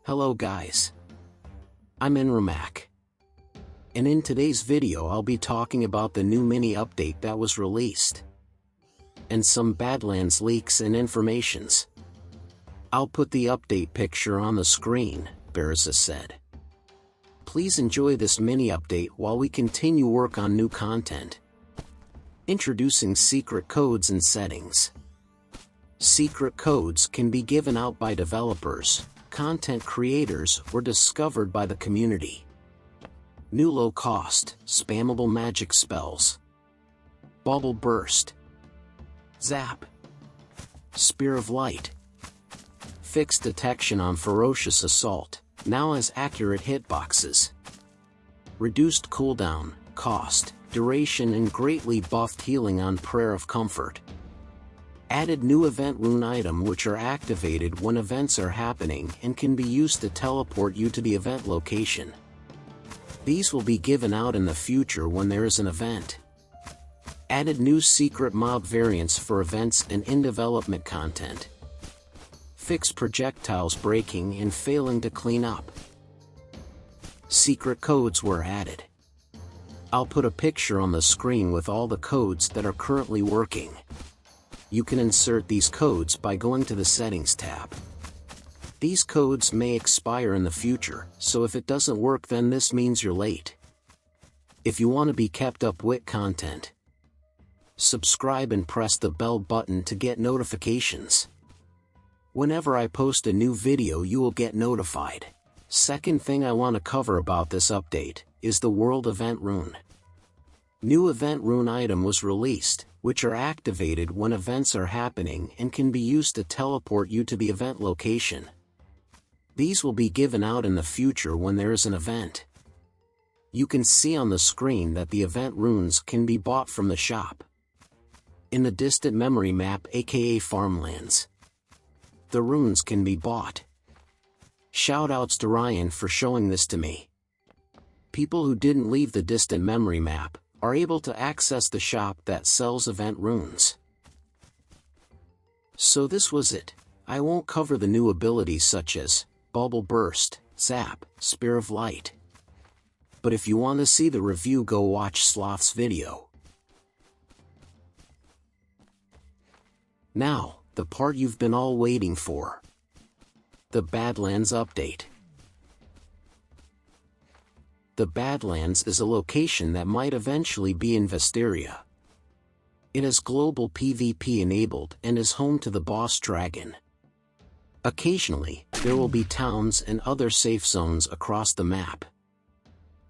Hello guys. I'm Inramak. And in today's video I'll be talking about the new mini update that was released. And some Badlands leaks and informations. I'll put the update picture on the screen, Berza said. Please enjoy this mini update while we continue work on new content. Introducing secret codes and settings. Secret codes can be given out by developers, content creators, or discovered by the community. New low-cost, spammable magic spells. Bubble Burst. Zap. Spear of Light. Fixed detection on Ferocious Assault, now has accurate hitboxes. Reduced cooldown, cost, duration and greatly buffed healing on Prayer of Comfort. Added new event rune item which are activated when events are happening and can be used to teleport you to the event location. These will be given out in the future when there is an event. Added new secret mob variants for events and in-development content. Fix projectiles breaking and failing to clean up. Secret codes were added. I'll put a picture on the screen with all the codes that are currently working. You can insert these codes by going to the Settings tab. These codes may expire in the future, so if it doesn't work then this means you're late. If you want to be kept up with content, subscribe and press the bell button to get notifications. Whenever I post a new video you will get notified. Second thing I want to cover about this update is the World Event Rune. New event rune item was released, which are activated when events are happening and can be used to teleport you to the event location. These will be given out in the future when there is an event. You can see on the screen that the event runes can be bought from the shop. In the distant memory map aka Farmlands, the runes can be bought. Shoutouts to Ryan for showing this to me. People who didn't leave the distant memory map are able to access the shop that sells event runes. So this was it. I won't cover the new abilities such as Bubble Burst, Zap, Spear of Light. But if you want to see the review go watch Sloth's video. Now, the part you've been all waiting for. The Badlands update. The Badlands is a location that might eventually be in VESTERIA. It is global PvP enabled and is home to the boss dragon. Occasionally, there will be towns and other safe zones across the map.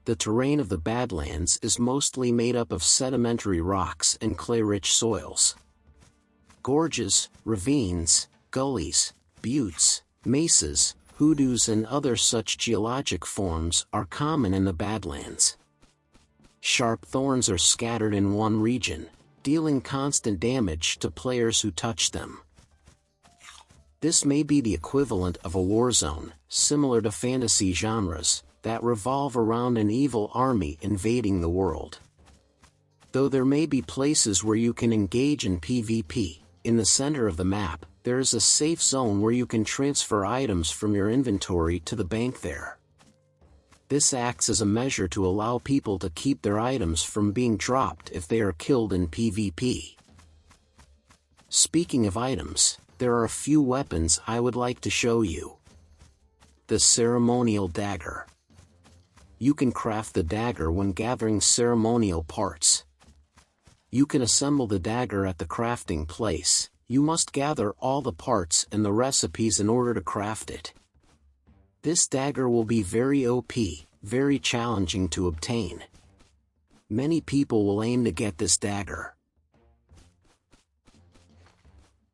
The terrain of the Badlands is mostly made up of sedimentary rocks and clay-rich soils. Gorges, ravines, gullies, buttes, mesas, hoodoos and other such geologic forms are common in the Badlands. Sharp thorns are scattered in one region, dealing constant damage to players who touch them. This may be the equivalent of a war zone, similar to fantasy genres, that revolve around an evil army invading the world. Though there may be places where you can engage in PvP, in the center of the map, there is a safe zone where you can transfer items from your inventory to the bank there. This acts as a measure to allow people to keep their items from being dropped if they are killed in PvP. Speaking of items, there are a few weapons I would like to show you. The ceremonial dagger. You can craft the dagger when gathering ceremonial parts. You can assemble the dagger at the crafting place. You must gather all the parts and the recipes in order to craft it. This dagger will be very OP, very challenging to obtain. Many people will aim to get this dagger.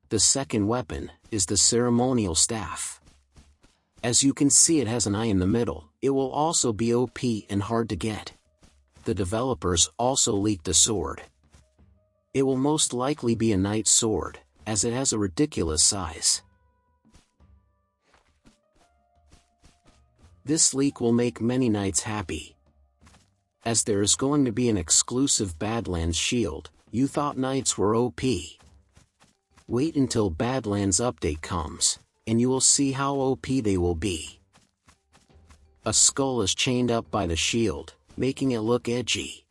The second weapon is the ceremonial staff. As you can see it has an eye in the middle, it will also be OP and hard to get. The developers also leaked a sword. It will most likely be a knight's sword, as it has a ridiculous size. This leak will make many knights happy. As there is going to be an exclusive Badlands shield, you thought knights were OP. Wait until Badlands update comes, and you will see how OP they will be. A skull is chained up by the shield, making it look edgy.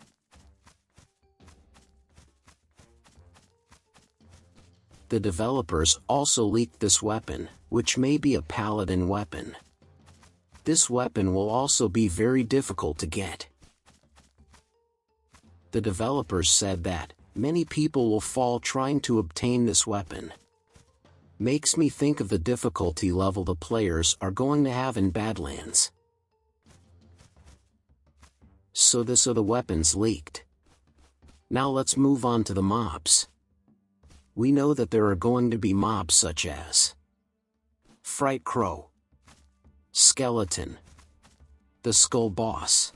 The developers also leaked this weapon, which may be a paladin weapon. This weapon will also be very difficult to get. The developers said that many people will fall trying to obtain this weapon. Makes me think of the difficulty level the players are going to have in Badlands. So these are the weapons leaked. Now let's move on to the mobs. We know that there are going to be mobs such as Fright Crow, Skeleton, the Skull Boss,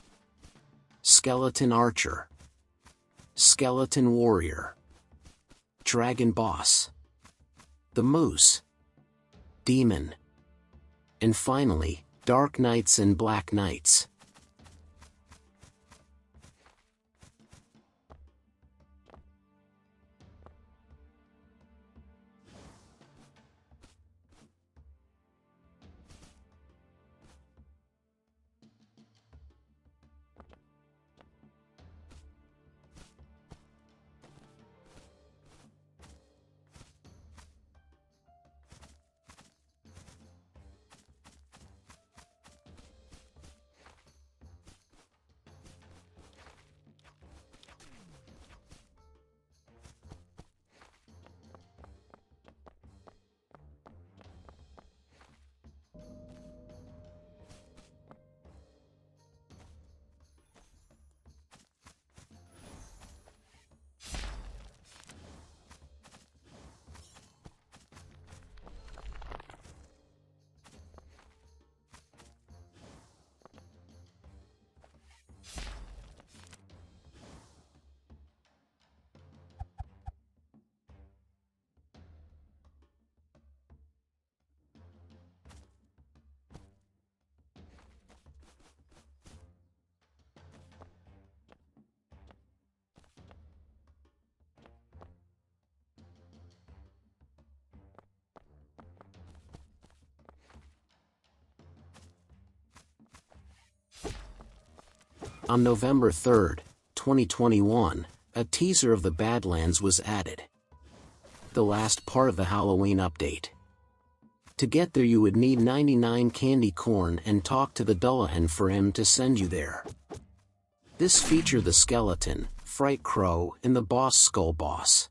Skeleton Archer, Skeleton Warrior, Dragon Boss, the Moose, Demon, and finally, Dark Knights and Black Knights. On November 3, 2021, a teaser of the Badlands was added. The last part of the Halloween update. To get there you would need 99 candy corn and talk to the Dullahan for him to send you there. This featured the Skeleton, Fright Crow, and the Boss Skull Boss.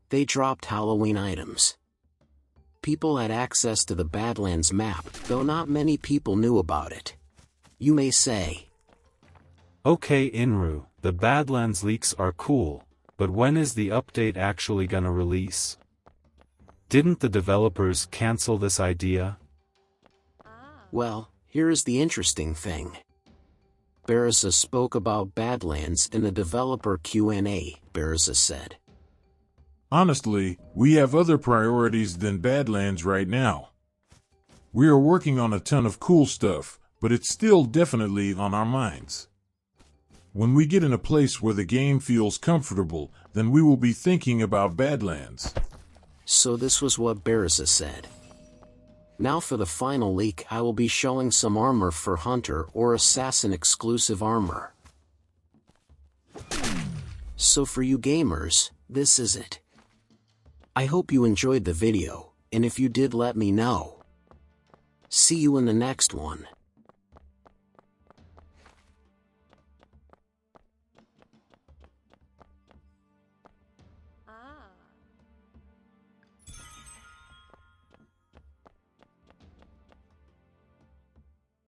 They dropped Halloween items. People had access to the Badlands map, though not many people knew about it. You may say, "Okay Inru, the Badlands leaks are cool, but when is the update actually gonna release? Didn't the developers cancel this idea?" Well, here is the interesting thing. Barisa spoke about Badlands in the developer Q&A. Barisa said, "Honestly, we have other priorities than Badlands right now. We are working on a ton of cool stuff, but it's still definitely on our minds. When we get in a place where the game feels comfortable, then we will be thinking about Badlands." So this was what Barisa said. Now for the final leak, I will be showing some armor for Hunter or Assassin exclusive armor. So for you gamers, this is it. I hope you enjoyed the video, and if you did let me know. See you in the next one.